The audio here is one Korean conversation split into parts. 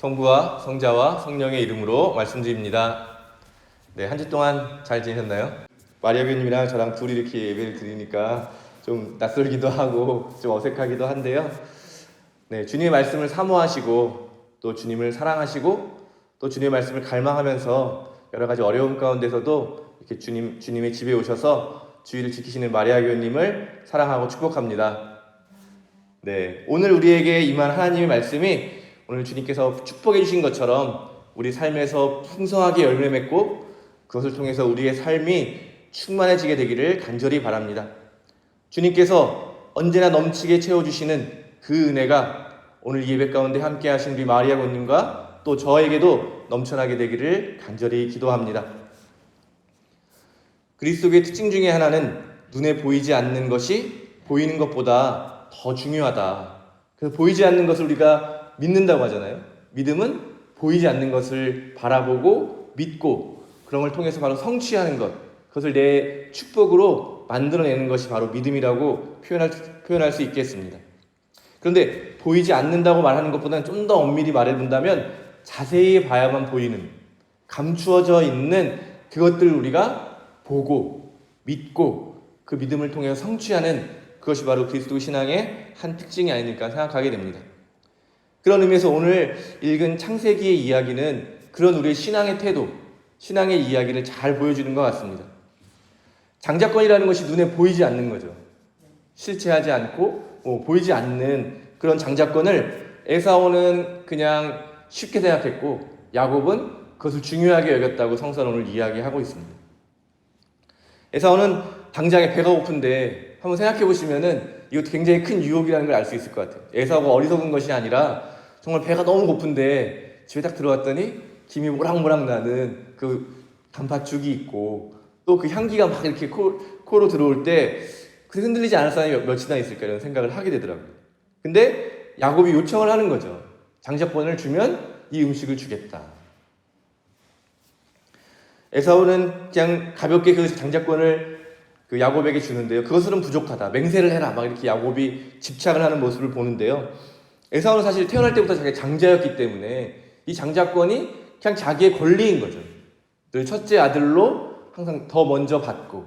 성부와 성자와 성령의 이름으로 말씀드립니다. 네, 한 주 동안 잘 지내셨나요? 마리아 교님이랑 저랑 둘이 이렇게 예배를 드리니까 좀 낯설기도 하고 좀 어색하기도 한데요. 네, 주님의 말씀을 사모하시고 또 주님을 사랑하시고 또 주님의 말씀을 갈망하면서 여러 가지 어려움 가운데서도 이렇게 주님의 집에 오셔서 주의를 지키시는 마리아 교님을 사랑하고 축복합니다. 네, 오늘 우리에게 임한 하나님의 말씀이 오늘 주님께서 축복해 주신 것처럼 우리 삶에서 풍성하게 열매 맺고 그것을 통해서 우리의 삶이 충만해지게 되기를 간절히 바랍니다. 주님께서 언제나 넘치게 채워주시는 그 은혜가 오늘 예배 가운데 함께 하신 우리 마리아 고님과 또 저에게도 넘쳐나게 되기를 간절히 기도합니다. 그리스도의 특징 중에 하나는 눈에 보이지 않는 것이 보이는 것보다 더 중요하다. 그래서 보이지 않는 것을 우리가 믿는다고 하잖아요. 믿음은 보이지 않는 것을 바라보고 믿고 그런 걸 통해서 바로 성취하는 것, 그것을 내 축복으로 만들어내는 것이 바로 믿음이라고 표현할 수 있겠습니다. 그런데 보이지 않는다고 말하는 것보다는 좀 더 엄밀히 말해본다면 자세히 봐야만 보이는, 감추어져 있는 그것들을 우리가 보고 믿고 그 믿음을 통해서 성취하는 그것이 바로 그리스도 신앙의 한 특징이 아닐까 생각하게 됩니다. 그런 의미에서 오늘 읽은 창세기의 이야기는 그런 우리의 신앙의 태도, 신앙의 이야기를 잘 보여주는 것 같습니다. 장자권이라는 것이 눈에 보이지 않는 거죠. 실체하지 않고 보이지 않는 그런 장자권을 에사오는 그냥 쉽게 생각했고 야곱은 그것을 중요하게 여겼다고 성서는 오늘 이야기하고 있습니다. 에사오는 당장에 배가 고픈데 한번 생각해 보시면은 이것도 굉장히 큰 유혹이라는 걸 알 수 있을 것 같아요. 에사오가 어리석은 것이 아니라 정말 배가 너무 고픈데 집에 딱 들어왔더니 김이 모락모락 나는 그 단팥죽이 있고 또 그 향기가 막 이렇게 코로 들어올 때 그 흔들리지 않을 사람이 몇이나 있을까 이런 생각을 하게 되더라고요. 근데 야곱이 요청을 하는 거죠. 장자권을 주면 이 음식을 주겠다. 에사오는 그냥 가볍게 그 장자권을 그 야곱에게 주는데요. 그것은 부족하다. 맹세를 해라. 막 이렇게 야곱이 집착을 하는 모습을 보는데요. 에사오는 사실 태어날 때부터 자기가 장자였기 때문에 이 장자권이 그냥 자기의 권리인 거죠. 늘 첫째 아들로 항상 더 먼저 받고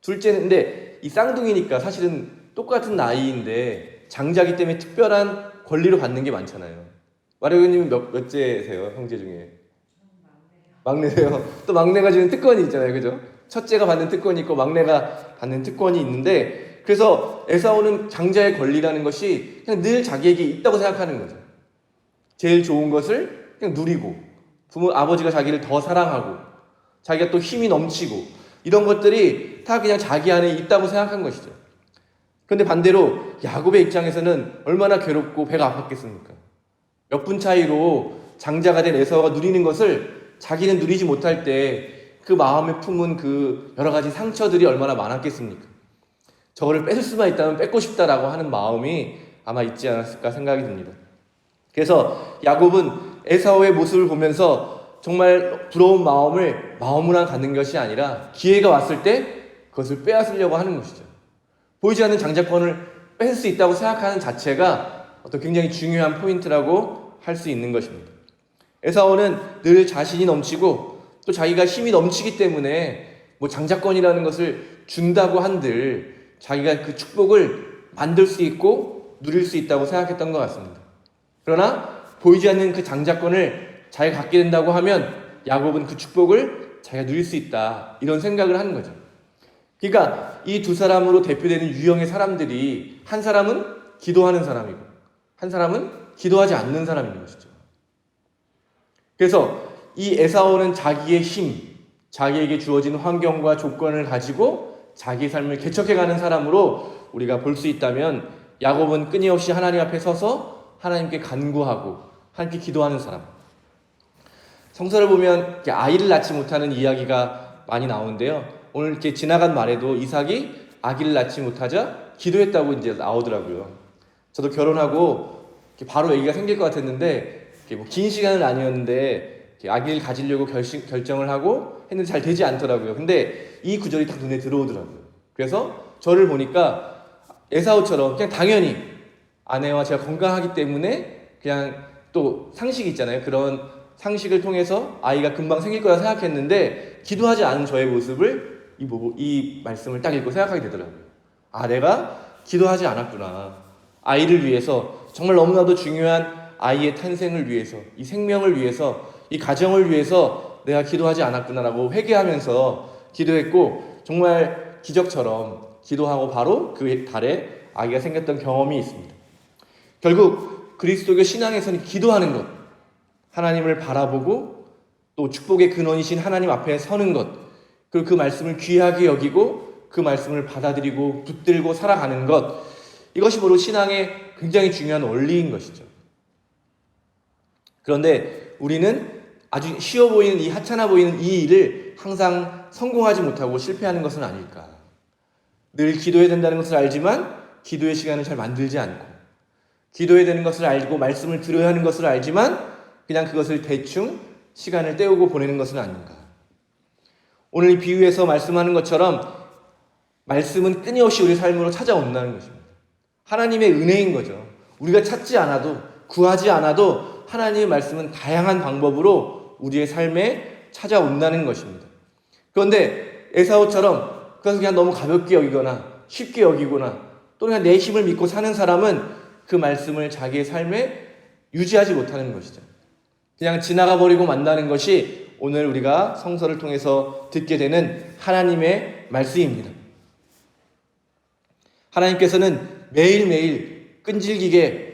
둘째는 근데 이 쌍둥이니까 사실은 똑같은 나이인데 장자기 때문에 특별한 권리로 받는 게 많잖아요. 마리오님은 몇째세요? 형제 중에? 막내세요. 또 막내가 주는 특권이 있잖아요. 그죠? 첫째가 받는 특권이 있고 막내가 받는 특권이 있는데 그래서 에사오는 장자의 권리라는 것이 그냥 늘 자기에게 있다고 생각하는 거죠. 제일 좋은 것을 그냥 누리고 아버지가 자기를 더 사랑하고 자기가 또 힘이 넘치고 이런 것들이 다 그냥 자기 안에 있다고 생각한 것이죠. 그런데 반대로 야곱의 입장에서는 얼마나 괴롭고 배가 아팠겠습니까? 몇 분 차이로 장자가 된 에사오가 누리는 것을 자기는 누리지 못할 때 그 마음에 품은 그 여러 가지 상처들이 얼마나 많았겠습니까? 저거를 뺏을 수만 있다면 뺏고 싶다라고 하는 마음이 아마 있지 않았을까 생각이 듭니다. 그래서 야곱은 에사오의 모습을 보면서 정말 부러운 마음으로 갖는 것이 아니라 기회가 왔을 때 그것을 빼앗으려고 하는 것이죠. 보이지 않는 장자권을 뺏을 수 있다고 생각하는 자체가 어떤 굉장히 중요한 포인트라고 할 수 있는 것입니다. 에사오는 늘 자신이 넘치고 또 자기가 힘이 넘치기 때문에 장자권이라는 것을 준다고 한들 자기가 그 축복을 만들 수 있고 누릴 수 있다고 생각했던 것 같습니다. 그러나 보이지 않는 그 장자권을 자기가 갖게 된다고 하면 야곱은 그 축복을 자기가 누릴 수 있다 이런 생각을 하는 거죠. 그러니까 이 두 사람으로 대표되는 유형의 사람들이 한 사람은 기도하는 사람이고 한 사람은 기도하지 않는 사람인 것이죠. 그래서 이 에사오는 자기의 힘, 자기에게 주어진 환경과 조건을 가지고 자기의 삶을 개척해가는 사람으로 우리가 볼 수 있다면 야곱은 끊임없이 하나님 앞에 서서 하나님께 간구하고 하나님께 기도하는 사람. 성서를 보면 아이를 낳지 못하는 이야기가 많이 나오는데요. 오늘 이렇게 지나간 말에도 이삭이 아기를 낳지 못하자 기도했다고 이제 나오더라고요. 저도 결혼하고 바로 아기가 생길 것 같았는데 긴 시간은 아니었는데 아기를 가지려고 결정을 하고 했는데 잘 되지 않더라고요. 근데 이 구절이 딱 눈에 들어오더라고요. 그래서 저를 보니까 에사오처럼 그냥 당연히 아내와 제가 건강하기 때문에 그냥 또 상식이 있잖아요. 그런 상식을 통해서 아이가 금방 생길 거라 생각했는데 기도하지 않은 저의 모습을 이 말씀을 딱 읽고 생각하게 되더라고요. 아, 내가 기도하지 않았구나. 아이를 위해서, 정말 너무나도 중요한 아이의 탄생을 위해서, 이 생명을 위해서, 이 가정을 위해서 내가 기도하지 않았구나라고 회개하면서 기도했고, 정말 기적처럼 기도하고 바로 그 달에 아기가 생겼던 경험이 있습니다. 결국 그리스도교 신앙에서는 기도하는 것, 하나님을 바라보고 또 축복의 근원이신 하나님 앞에 서는 것, 그리고 그 말씀을 귀하게 여기고 그 말씀을 받아들이고 붙들고 살아가는 것, 이것이 바로 신앙의 굉장히 중요한 원리인 것이죠. 그런데 우리는 아주 쉬워 보이는, 이 하찮아 보이는 이 일을 항상 성공하지 못하고 실패하는 것은 아닐까. 늘 기도해야 된다는 것을 알지만 기도의 시간을 잘 만들지 않고, 기도해야 되는 것을 알고 말씀을 들어야 하는 것을 알지만 그냥 그것을 대충 시간을 때우고 보내는 것은 아닌가. 오늘 이 비유에서 말씀하는 것처럼 말씀은 끊임없이 우리 삶으로 찾아온다는 것입니다. 하나님의 은혜인 거죠. 우리가 찾지 않아도, 구하지 않아도 하나님의 말씀은 다양한 방법으로 우리의 삶에 찾아온다는 것입니다. 그런데 에사오처럼 그것을 그냥 너무 가볍게 여기거나 쉽게 여기거나 또 그냥 내 힘을 믿고 사는 사람은 그 말씀을 자기의 삶에 유지하지 못하는 것이죠. 그냥 지나가 버리고 만다는 것이 오늘 우리가 성서를 통해서 듣게 되는 하나님의 말씀입니다. 하나님께서는 매일매일 끈질기게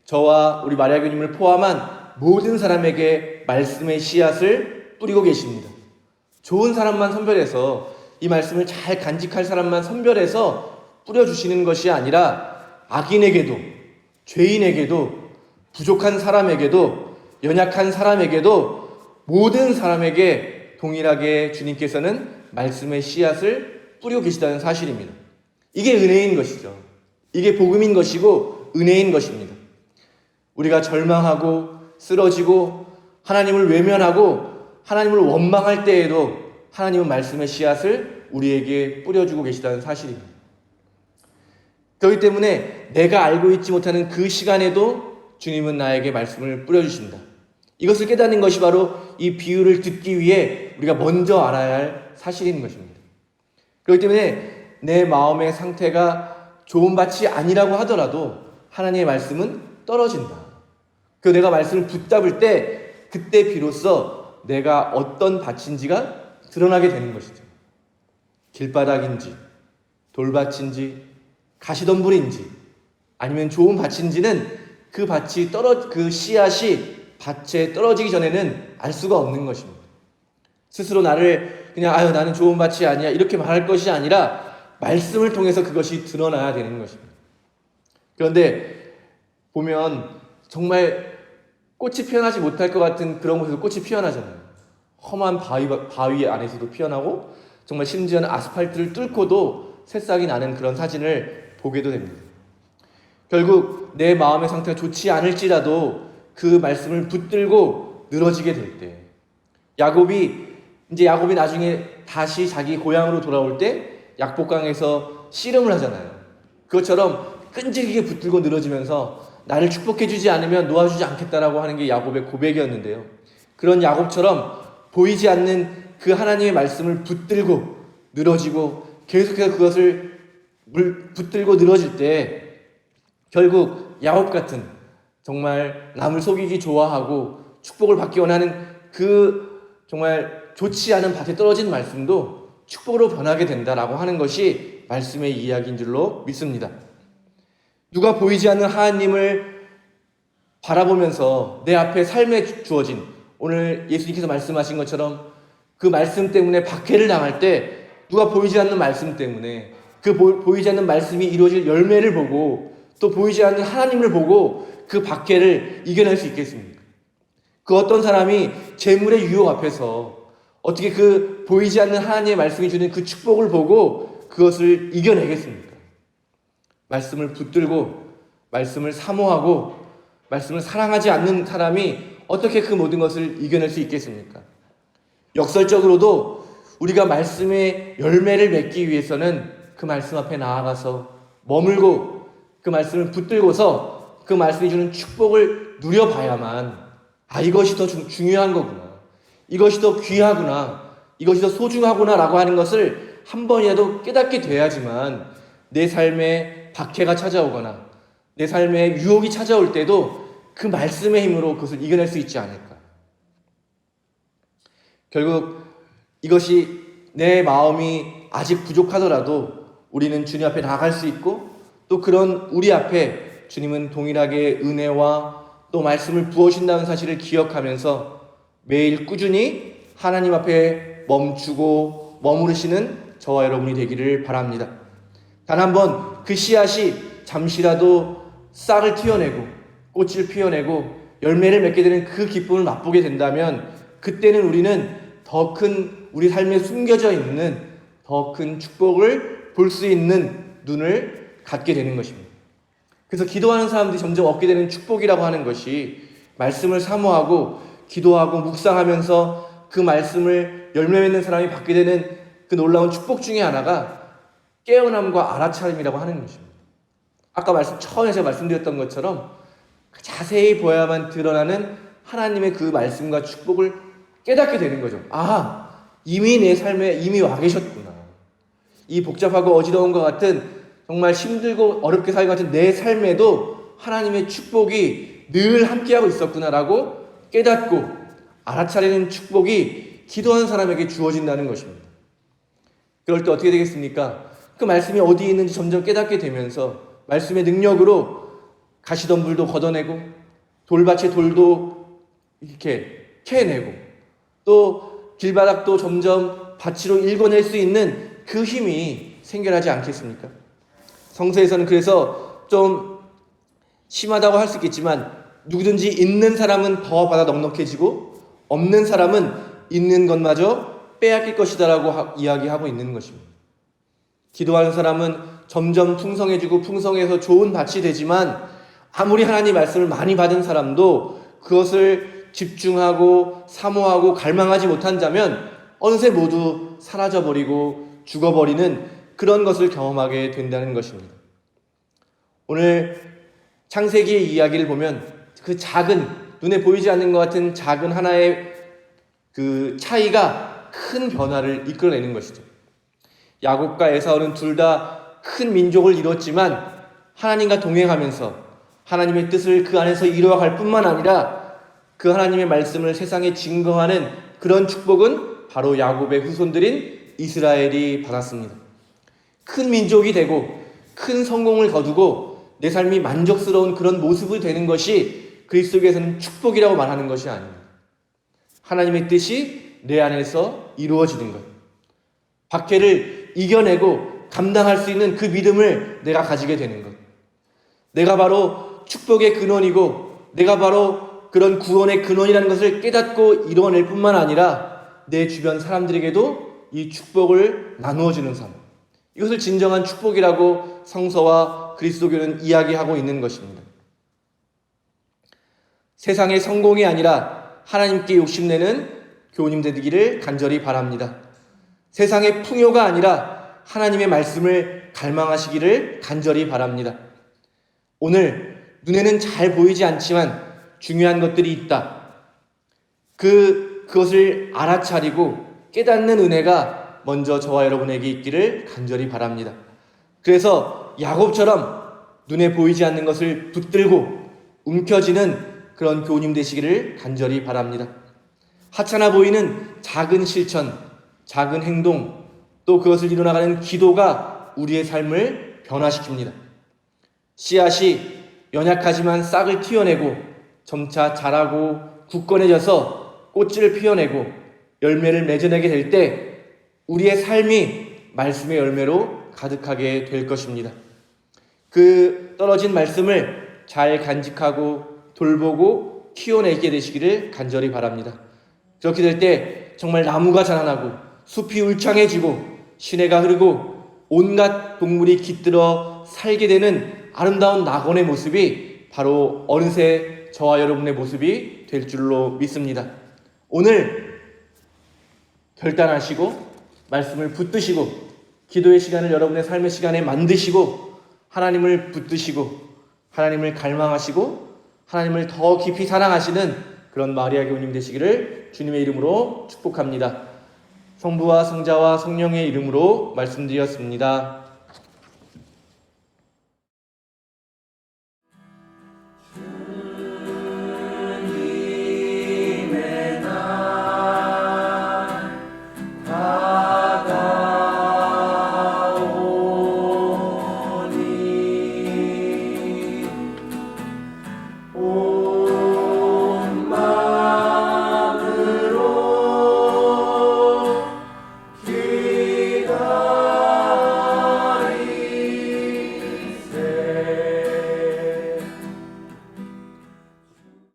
저와 우리 마리아 교님을 포함한 모든 사람에게 말씀의 씨앗을 뿌리고 계십니다. 좋은 사람만 선별해서, 이 말씀을 잘 간직할 사람만 선별해서 뿌려주시는 것이 아니라 악인에게도, 죄인에게도, 부족한 사람에게도, 연약한 사람에게도, 모든 사람에게 동일하게 주님께서는 말씀의 씨앗을 뿌리고 계시다는 사실입니다. 이게 은혜인 것이죠. 이게 복음인 것이고 은혜인 것입니다. 우리가 절망하고 쓰러지고 하나님을 외면하고 하나님을 원망할 때에도 하나님은 말씀의 씨앗을 우리에게 뿌려주고 계시다는 사실입니다. 그렇기 때문에 내가 알고 있지 못하는 그 시간에도 주님은 나에게 말씀을 뿌려주신다. 이것을 깨닫는 것이 바로 이 비유를 듣기 위해 우리가 먼저 알아야 할 사실인 것입니다. 그렇기 때문에 내 마음의 상태가 좋은 밭이 아니라고 하더라도 하나님의 말씀은 떨어진다. 그 내가 말씀을 붙잡을 때 그때 비로소 내가 어떤 밭인지가 드러나게 되는 것이죠. 길바닥인지 돌밭인지 가시덤불인지 아니면 좋은 밭인지는 그 씨앗이 밭에 떨어지기 전에는 알 수가 없는 것입니다. 스스로 나를 그냥 나는 좋은 밭이 아니야 이렇게 말할 것이 아니라 말씀을 통해서 그것이 드러나야 되는 것입니다. 그런데 보면 정말 꽃이 피어나지 못할 것 같은 그런 곳에서 꽃이 피어나잖아요. 험한 바위 안에서도 피어나고 정말 심지어는 아스팔트를 뚫고도 새싹이 나는 그런 사진을 보게도 됩니다. 결국 내 마음의 상태가 좋지 않을지라도 그 말씀을 붙들고 늘어지게 될 때, 야곱이 나중에 다시 자기 고향으로 돌아올 때 약복강에서 씨름을 하잖아요. 그것처럼 끈질기게 붙들고 늘어지면서 나를 축복해주지 않으면 놓아주지 않겠다라고 하는 게 야곱의 고백이었는데요. 그런 야곱처럼 보이지 않는 그 하나님의 말씀을 붙들고 늘어지고 계속해서 그것을 붙들고 늘어질 때 결국 야곱 같은 정말 남을 속이기 좋아하고 축복을 받기 원하는 그 정말 좋지 않은 밭에 떨어진 말씀도 축복으로 변하게 된다라고 하는 것이 말씀의 이야기인 줄로 믿습니다. 누가 보이지 않는 하나님을 바라보면서 내 앞에 삶에 주어진, 오늘 예수님께서 말씀하신 것처럼 그 말씀 때문에 박해를 당할 때 누가 보이지 않는 말씀 때문에 그 보이지 않는 말씀이 이루어질 열매를 보고 또 보이지 않는 하나님을 보고 그 박해를 이겨낼 수 있겠습니까? 그 어떤 사람이 재물의 유혹 앞에서 어떻게 그 보이지 않는 하나님의 말씀이 주는 그 축복을 보고 그것을 이겨내겠습니까? 말씀을 붙들고 말씀을 사모하고 말씀을 사랑하지 않는 사람이 어떻게 그 모든 것을 이겨낼 수 있겠습니까? 역설적으로도 우리가 말씀의 열매를 맺기 위해서는 그 말씀 앞에 나아가서 머물고 그 말씀을 붙들고서 그 말씀이 주는 축복을 누려봐야만 이것이 더 중요한 거구나, 이것이 더 귀하구나, 이것이 더 소중하구나 라고 하는 것을 한 번이라도 깨닫게 돼야지만 내 삶에 박해가 찾아오거나 내 삶에 유혹이 찾아올 때도 그 말씀의 힘으로 그것을 이겨낼 수 있지 않을까. 결국 이것이 내 마음이 아직 부족하더라도 우리는 주님 앞에 나아갈 수 있고, 또 그런 우리 앞에 주님은 동일하게 은혜와 또 말씀을 부어주신다는 사실을 기억하면서 매일 꾸준히 하나님 앞에 멈추고 머무르시는 저와 여러분이 되기를 바랍니다. 단 한 번 그 씨앗이 잠시라도 싹을 틔워내고 꽃을 피워내고 열매를 맺게 되는 그 기쁨을 맛보게 된다면 그때는 우리는 더 큰 우리 삶에 숨겨져 있는 더 큰 축복을 볼 수 있는 눈을 갖게 되는 것입니다. 그래서 기도하는 사람들이 점점 얻게 되는 축복이라고 하는 것이 말씀을 사모하고 기도하고 묵상하면서 그 말씀을 열매 맺는 사람이 받게 되는 그 놀라운 축복 중에 하나가 깨어남과 알아차림이라고 하는 것입니다. 아까 처음에 제가 말씀드렸던 것처럼 자세히 보아야만 드러나는 하나님의 그 말씀과 축복을 깨닫게 되는 거죠. 이미 내 삶에 이미 와 계셨구나. 이 복잡하고 어지러운 것 같은 정말 힘들고 어렵게 살고 같은 내 삶에도 하나님의 축복이 늘 함께하고 있었구나라고 깨닫고 알아차리는 축복이 기도하는 사람에게 주어진다는 것입니다. 그럴 때 어떻게 되겠습니까? 그 말씀이 어디에 있는지 점점 깨닫게 되면서 말씀의 능력으로 가시덤불도 걷어내고 돌밭의 돌도 이렇게 캐내고 또 길바닥도 점점 밭으로 읽어낼 수 있는 그 힘이 생겨나지 않겠습니까? 성서에서는 그래서 좀 심하다고 할 수 있겠지만 누구든지 있는 사람은 더 받아 넉넉해지고 없는 사람은 있는 것마저 빼앗길 것이다라고 이야기하고 있는 것입니다. 기도하는 사람은 점점 풍성해지고 풍성해서 좋은 밭이 되지만 아무리 하나님 말씀을 많이 받은 사람도 그것을 집중하고 사모하고 갈망하지 못한 자면 어느새 모두 사라져버리고 죽어버리는 그런 것을 경험하게 된다는 것입니다. 오늘 창세기의 이야기를 보면 그 작은 눈에 보이지 않는 것 같은 작은 하나의 그 차이가 큰 변화를 이끌어내는 것이죠. 야곱과 에사우는 둘 다 큰 민족을 이뤘지만 하나님과 동행하면서 하나님의 뜻을 그 안에서 이루어갈 뿐만 아니라 그 하나님의 말씀을 세상에 증거하는 그런 축복은 바로 야곱의 후손들인 이스라엘이 받았습니다. 큰 민족이 되고 큰 성공을 거두고 내 삶이 만족스러운 그런 모습이 되는 것이 그리스도에서는 축복이라고 말하는 것이 아닙니다. 하나님의 뜻이 내 안에서 이루어지는 것, 박해를 이겨내고 감당할 수 있는 그 믿음을 내가 가지게 되는 것, 내가 바로 축복의 근원이고 내가 바로 그런 구원의 근원이라는 것을 깨닫고 이뤄낼 뿐만 아니라 내 주변 사람들에게도 이 축복을 나누어주는 삶, 이것을 진정한 축복이라고 성서와 그리스도교는 이야기하고 있는 것입니다. 세상의 성공이 아니라 하나님께 욕심내는 교우님 되기를 간절히 바랍니다. 세상의 풍요가 아니라 하나님의 말씀을 갈망하시기를 간절히 바랍니다. 오늘 눈에는 잘 보이지 않지만 중요한 것들이 있다. 그것을 알아차리고 깨닫는 은혜가 먼저 저와 여러분에게 있기를 간절히 바랍니다. 그래서 야곱처럼 눈에 보이지 않는 것을 붙들고 움켜쥐는 그런 교우님 되시기를 간절히 바랍니다. 하찮아 보이는 작은 실천, 작은 행동, 또 그것을 이뤄나가는 기도가 우리의 삶을 변화시킵니다. 씨앗이 연약하지만 싹을 틔워내고 점차 자라고 굳건해져서 꽃을 피워내고 열매를 맺어내게 될 때 우리의 삶이 말씀의 열매로 가득하게 될 것입니다. 그 떨어진 말씀을 잘 간직하고 돌보고 키워내게 되시기를 간절히 바랍니다. 그렇게 될 때 정말 나무가 자라나고 숲이 울창해지고 시내가 흐르고 온갖 동물이 깃들어 살게 되는 아름다운 낙원의 모습이 바로 어느새 저와 여러분의 모습이 될 줄로 믿습니다. 오늘 결단하시고 말씀을 붙드시고 기도의 시간을 여러분의 삶의 시간에 만드시고 하나님을 붙드시고 하나님을 갈망하시고 하나님을 더 깊이 사랑하시는 그런 마리아 교우님 되시기를 주님의 이름으로 축복합니다. 성부와 성자와 성령의 이름으로 말씀드렸습니다.